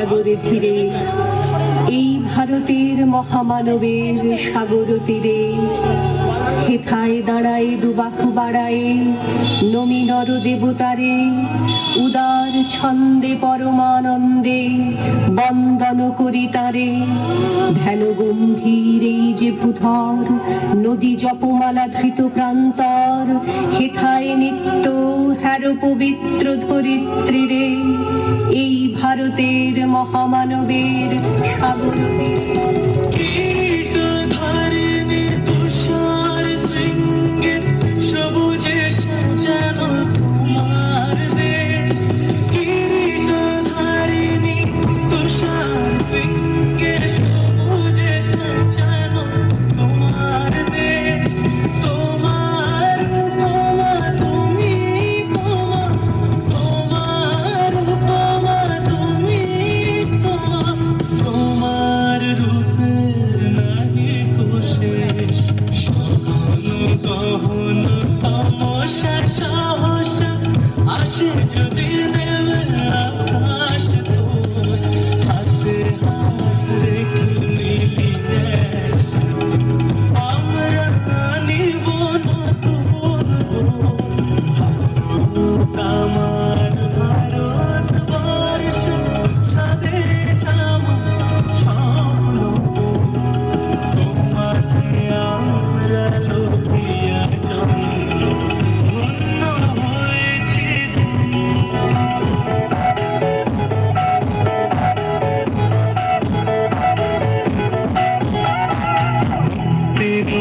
সাগরে ধীরে, এই ভারতের মহামানবের সাগর তীরে, হেথায় দাঁড়ায় দুবাহু বাড়ায়ে নমি নর দেবতারে, উদার ছন্দে পরমানন্দে বন্দন করি তারে। ধ্যান গম্ভীর এই যে ভূধর, নদী জপমালা ধৃত প্রান্তর, হেথায় নিত্য হ্যার পবিত্র ধরিত্রীরে, এই ভারতের মহামানবের সাগর তীরে।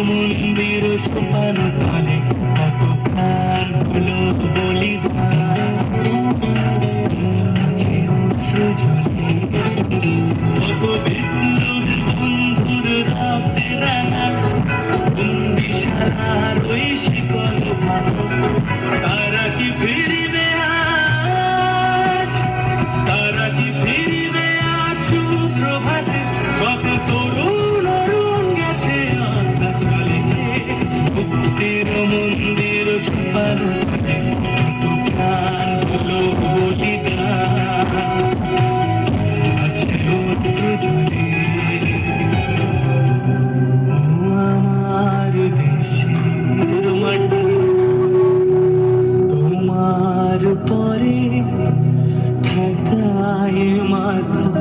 মন্দির সোপান তলে কত প্রাণ হলো বলিদান, ঝরে কত বিপ্লবী বন্ধুর রাতে রাঙা, বন্দিশালার ওই শিকল ভাঙা। তারা কি ফিরিবে আজ, তারা কি ফিরিবে আজ সুপ্রভাতে? কত তরুণ অরুণ গেছে আত্মা চলে, মুক্তির মন্দির সোপান তলে কত প্রাণ হলো বলিদান, আছে অস্ত্র ঝরে। ও আমার দেশের মাটি, তোমার পরে ঠেকায় মাথা।